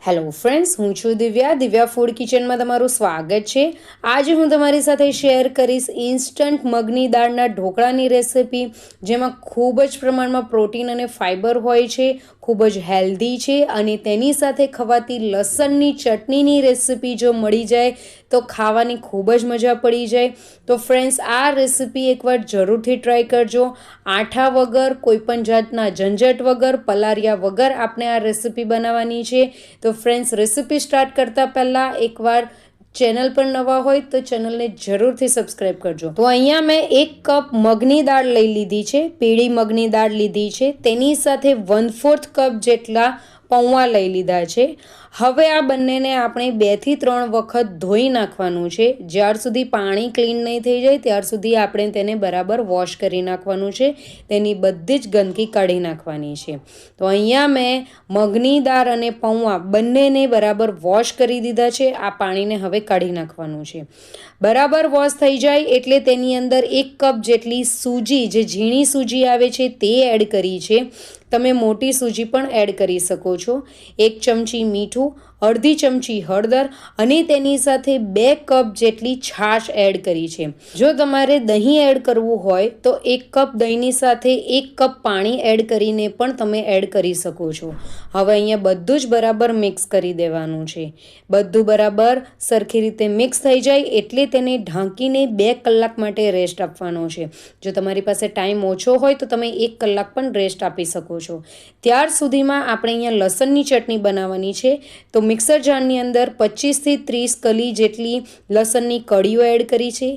Hello friends, હું છું Divya food કિચનમાં તમારું સ્વાગત છે। આજે હું તમારી સાથે શેર કરીશ ઇન્સ્ટન્ટ મગની દાળના ઢોકળાની રેસિપી, જેમાં ખૂબ જ પ્રમાણમાં પ્રોટીન અને ફાઇબર હોય છે, ખૂબ જ હેલ્ધી છે અને તેની સાથે ખવાતી લસણની ચટણીની રેસિપી જો મળી જાય તો ખાવાની ખૂબ જ મજા પડી જાય। તો ફ્રેન્ડ્સ, આ રેસિપી એકવાર જરૂરથી ટ્રાય કરજો। આઠા વગર, કોઈપણ જાતના ઝંઝટ વગર, પલાળ્યા વગર આપણે આ રેસિપી બનાવવાની છે। તો ફ્રેન્ડ્સ, રેસિપી સ્ટાર્ટ કરતાં પહેલાં એકવાર ચેનલ પર નવા હોય તો ચેનલને જરૂરથી સબસ્ક્રાઈબ કરજો। તો અહીંયા મેં 1 કપ મગની દાળ લઈ લીધી છે, પીળી મગની દાળ લીધી છે। તેની સાથે 1/4 કપ જેટલા પૌવા લઈ લીધા છે। હવે આ બંનેને આપણે 2 થી 3 વખત ધોઈ નાખવાનું છે। જ્યાર સુધી પાણી ક્લીન નહીં થઈ જાય ત્યાર સુધી આપણે તેને બરાબર વોશ કરી નાખવાનું છે, તેની બધી જ ગંદકી કાઢી નાખવાની છે। તો અહીંયા મેં મગની દાળ અને પૌવા બંનેને બરાબર વોશ કરી દીધા છે। આ પાણીને હવે કાઢી નાખવાનું છે। બરાબર વોશ થઈ જાય એટલે તેની અંદર 1 કપ જેટલી સૂજી, જે ઝીણી સૂજી આવે છે તે એડ કરી છે। તમે મોટી સૂજી પણ એડ કરી શકો છો। 1 ચમચી મીઠું, અડધી ચમચી હળદર અને તેની સાથે 2 કપ જેટલી છાશ એડ કરી છે। જો તમારે દહીં એડ કરવું હોય તો 1 કપ દહીંની સાથે 1 કપ પાણી એડ કરીને પણ તમે એડ કરી શકો છો। હવે અહીંયા બધું જ બરાબર મિક્સ કરી દેવાનું છે। બધું બરાબર સરખી રીતે મિક્સ થઈ જાય એટલે તેને ઢાંકીને 2 કલાક માટે રેસ્ટ આપવાનો છે। જો તમારી પાસે ટાઈમ ઓછો હોય તો તમે 1 કલાક પણ રેસ્ટ આપી શકો છો। ત્યાર સુધીમાં આપણે અહીંયા લસણની ચટણી બનાવવાની છે। તો મિક્સર જારની અંદર 25 થી 30 કલી જેટલી લસણની કળીઓ એડ કરી છે,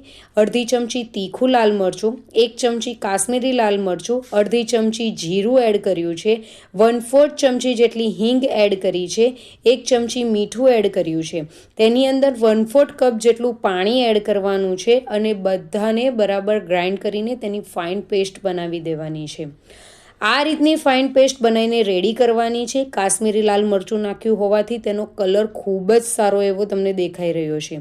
અડધી ચમચી તીખું લાલ મરચું, 1 ચમચી કાશ્મીરી લાલ મરચું, અડધી ચમચી જીરું એડ કર્યું છે, 1/4 ચમચી જેટલી હિંગ એડ કરી છે, 1 ચમચી મીઠું એડ કર્યું છે। તેની અંદર 1/4 કપ જેટલું પાણી એડ કરવાનું છે અને બધાને બરાબર ગ્રાઇન્ડ કરીને તેની ફાઇન પેસ્ટ બનાવી દેવાની છે। આ રીતની ફાઇન પેસ્ટ બનાવીને રેડી કરવાની છે। કાશ્મીરી લાલ મરચું નાખ્યું હોવાથી તેનો કલર ખૂબ જ સારો એવો તમને દેખાઈ રહ્યો છે।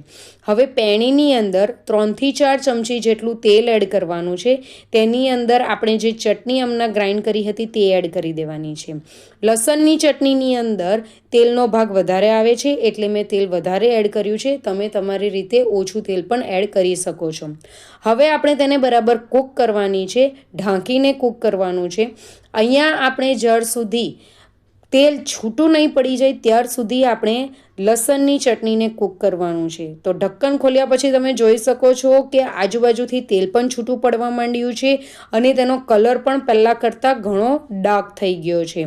હવે પેણીની અંદર 3 થી 4 ચમચી જેટલું તેલ એડ કરવાનું છે। તેની અંદર આપણે જે ચટણી હમણાં ગ્રાઇન્ડ કરી હતી તે એડ કરી દેવાની છે। લસણની ચટણીની અંદર તેલનો ભાગ વધારે આવે છે એટલે મેં તેલ વધારે એડ કર્યું છે। તમે તમારી રીતે ઓછું તેલ પણ એડ કરી શકો છો। હવે આપણે તેને બરાબર કૂક કરવાની છે, ઢાંકીને કૂક કરવાનું છે। અહીંયા આપણે જ્યાર સુધી તેલ છૂટું નહીં પડી જાય ત્યાર સુધી આપણે લસણની ચટણીને કૂક કરવાનું છે। તો ઢક્કન ખોલ્યા પછી તમે જોઈ શકો છો કે આજુબાજુથી તેલ પણ છૂટું પડવા માંડ્યું છે અને તેનો કલર પણ પહેલાં કરતાં ઘણો ડાર્ક થઈ ગયો છે।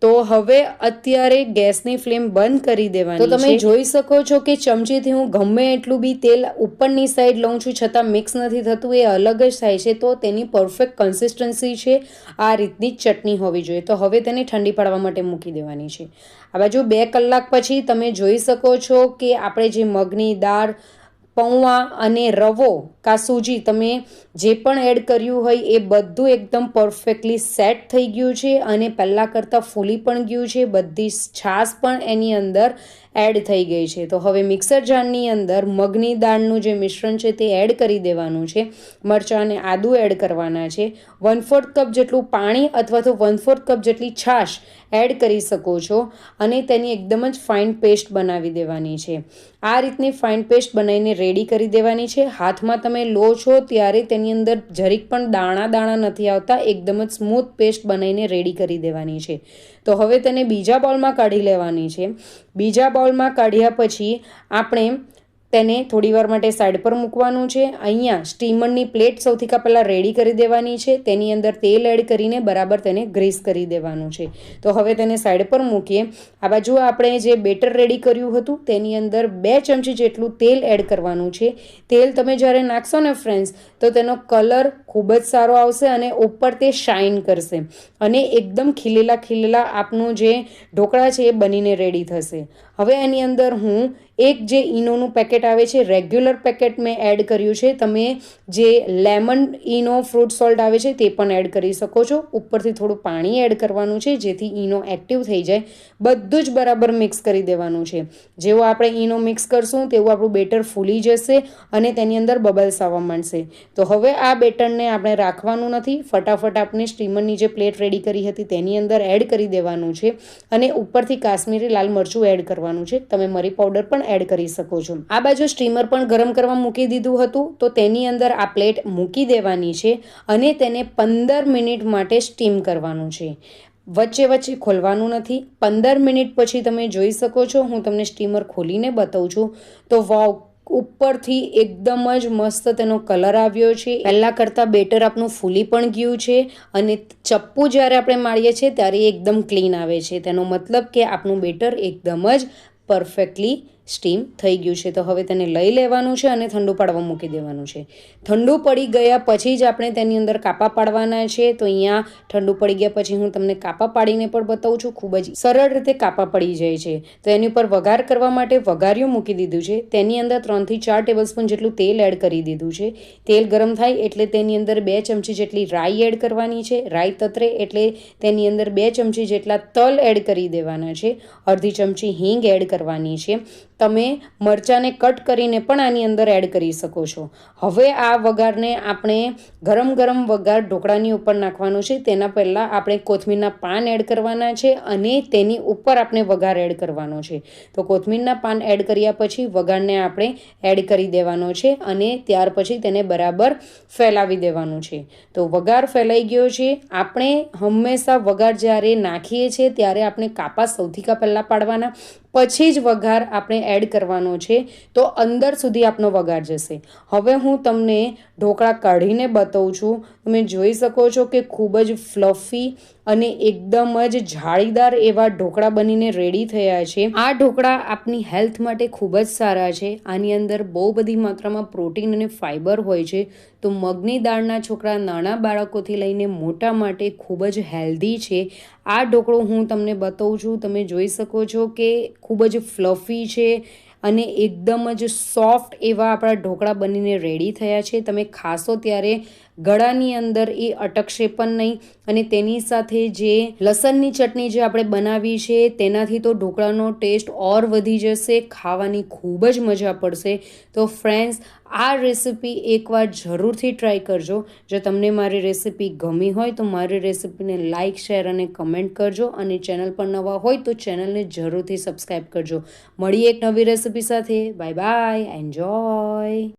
તો હવે અત્યારે ગેસની ફ્લેમ બંધ કરી દેવાની છે। તો તમે જોઈ શકો છો કે ચમચીથી હું ગમે એટલું બી તેલ ઉપરની સાઈડ લઉં છું છતાં મિક્સ નથી થતું, એ અલગ જ થાય છે। તો તેની પરફેક્ટ કન્સિસ્ટન્સી છે, આ રીતની ચટણી હોવી જોઈએ। તો હવે તેને ઠંડી પાડવા માટે મૂકી દેવાની છે। આ બાજુ 2 કલાક પછી તમે જોઈ શકો છો કે આપણે જે મગની દાળ, પૌવા અને રવો કા સૂજી તમે જે પણ એડ કર્યું હોય એ બધું એકદમ પરફેક્ટલી સેટ થઈ ગયું છે અને પહેલાં કરતાં ફૂલી પણ ગયું છે। બધી છાશ પણ એની અંદર એડ થઈ ગઈ છે। તો હવે મિક્સર જારની અંદર મગની દાળનું જે મિશ્રણ છે તે એડ કરી દેવાનું છે। મરચાં અને આદું એડ કરવાના છે। 1/4 કપ જેટલું પાણી અથવા તો 1/4 કપ જેટલી છાશ એડ કરી શકો છો અને તેની એકદમ જ ફાઇન પેસ્ટ બનાવી દેવાની છે। આ રીતની ફાઇન પેસ્ટ બનાવીને રેડી કરી દેવાની છે। હાથમાં તમે લો છો ત્યારે તેની અંદર જરીક પણ દાણા નથી આવતા, એકદમ જ સ્મૂથ પેસ્ટ બનાવીને રેડી કરી દેવાની છે। તો હવે તેને બીજા બાઉલમાં કાઢી લેવાની છે। બીજા બાઉલમાં કાઢ્યા પછી આપણે તેને થોડીવાર માટે સાઈડ પર મૂકવાનું છે। અહીંયા સ્ટીમરની પ્લેટ સૌથી પહેલાં રેડી કરી દેવાની છે, તેની અંદર તેલ એડ કરીને બરાબર તેને ગ્રીસ કરી દેવાનું છે। તો હવે તેને સાઈડ પર મૂકીએ। આ બાજુ આપણે જે બેટર રેડી કર્યું હતું તેની અંદર 2 ચમચી જેટલું તેલ એડ કરવાનું છે। તેલ તમે જ્યારે નાખશો ને ફ્રેન્ડ્સ તો તેનો કલર ખૂબ જ સારો આવશે અને ઉપર તે શાઇન કરશે અને એકદમ ખીલેલા આપનું જે ઢોકળા છે એ બનીને રેડી થશે। હવે એની અંદર હું એક જે ઈનોનું પેકેટ પેકેટ આવે છે, રેગ્યુલર પેકેટ મેં એડ કર્યું છે. તમે જે લેમન ઈનો ફ્રૂટ સોલ્ટ આવે છે તે પણ એડ કરી શકો છો. ઉપરથી થોડું પાણી એડ કરવાનું છે જેથી ઈનો એક્ટિવ થઈ જાય. બધું જ બરાબર મિક્સ કરી દેવાનું છે. જેવો આપણે ઈનો મિક્સ કરશું તેવું આપણું બેટર ફૂલી જશે અને તેની અંદર બબલ્સ આવવા માંડશે. તો હવે આ બેટરને આપણે રાખવાનું નથી. ફટાફટ આપણે સ્ટીમરની જે પ્લેટ રેડી કરી હતી તેની અંદર એડ કરી દેવાનું છે અને ઉપરથી કાશ્મીરી લાલ મરચું એડ કરવાનું છે. તમે મરી પાવડર પણ એડ કરી શકો છો. આ બાજુ સ્ટીમર પણ ગરમ કરવા મૂકી દીધું હતું, તો તેની અંદર આ પ્લેટ મૂકી દેવાની છે અને તેને 15 મિનિટ માટે સ્ટીમ કરવાનું છે. વચ્ચે વચ્ચે ખોલવાનું નથી. 15 મિનિટ પછી તમે જોઈ શકો છો, હું તમને સ્ટીમર ખોલીને બતાવું છું. તો વાવ, ઉપરથી એકદમ જ મસ્ત તેનો કલર આવ્યો છે. પહેલાં કરતાં બેટર આપણું ફૂલી પણ ગયું છે અને ચપ્પુ જ્યારે આપણે મારીએ છીએ ત્યારે એકદમ ક્લીન આવે છે. તેનો મતલબ કે આપણું બેટર એકદમ જ પરફેક્ટલી સ્ટીમ થઈ ગયું છે. તો હવે તેને લઈ લેવાનું છે અને ઠંડુ પાડવા મૂકી દેવાનું છે. ઠંડુ પડી ગયા પછી જ આપણે તેની અંદર કાપા પાડવાના છે. તો અહીંયા ઠંડુ પડી ગયા પછી હું તમને કાપા પાડીને પણ બતાવું છું. ખૂબ જ સરળ રીતે કાપા પડી જાય છે. તો એની ઉપર વઘાર કરવા માટે વઘારિયું મૂકી દીધું છે. તેની અંદર 3 થી 4 ટેબલસ્પૂન જેટલું તેલ એડ કરી દીધું છે. તેલ ગરમ થાય એટલે તેની અંદર 2 ચમચી જેટલી રાઈ એડ કરવાની છે. રાઈ તતરે એટલે તેની અંદર 2 ચમચી જેટલા તલ એડ કરી દેવાના છે. અડધી ચમચી હિંગ એડ કરવાની છે. તમે મરચાંને કટ કરીને પણ આની અંદર એડ કરી શકો છો. હવે આ વઘારને આપણે ગરમ ગરમ વઘાર ઢોકળાની ઉપર નાખવાનું છે. તેના પહેલાં આપણે કોથમીરના પાન એડ કરવાના છે અને તેની ઉપર આપણે વઘાર એડ કરવાનો છે. તો કોથમીરના પાન એડ કર્યા પછી વઘારને આપણે એડ કરી દેવાનો છે અને ત્યાર પછી તેને બરાબર ફેલાવી દેવાનું છે. તો વઘાર ફેલાઈ ગયો છે. આપણે હંમેશા વઘાર જ્યારે નાખીએ છીએ ત્યારે આપણે કાપા સૌથી પહેલાં પાડવાના, પછી જ વઘાર આપણે એડ કરવાનો છે. તો અંદર સુધી આપણો વઘાર જશે. હવે હું તમને ઢોકળા કાઢીને બતાવું છું. તમે જોઈ શકો છો કે ખૂબ જ ફ્લફી અને એકદમ જ જાળીદાર એવા ઢોકળા બનીને રેડી થયા છે. આ ઢોકળા આપની હેલ્થ માટે ખૂબ જ સારા છે. આની અંદર બહુ બધી માત્રામાં પ્રોટીન અને ફાઇબર હોય છે. તો મગની દાળના છોકરા નાના બાળકોથી લઈને મોટા માટે ખૂબ જ હેલ્ધી છે. આ ઢોકળું હું તમને બતાવું છું. તમે જોઈ શકો છો કે ખૂબ જ ફ્લફી છે અને એકદમ જ સોફ્ટ એવા આપણા ઢોકળા બનીને રેડી થયા છે. તમે ખાશો ત્યારે ગળાની અંદર એ અટકશે પણ નહીં. અને તેની સાથે જે લસણની ચટણી જે આપણે બનાવી છે તેનાથી તો ઢોકળાનો ટેસ્ટ ઓર વધી જશે. ખાવાની ખૂબ જ મજા પડશે. તો ફ્રેન્ડ્સ, આ રેસિપી એકવાર જરૂરથી ટ્રાય કરજો. જો તમને મારી રેસિપી ગમી હોય તો મારી રેસિપીને લાઇક, શેર અને કમેન્ટ કરજો. અને ચેનલ પર નવા હોય તો ચેનલને જરૂરથી સબસ્ક્રાઈબ કરજો. મળીએ એક નવી રેસિપી સાથે. Bye bye, enjoy.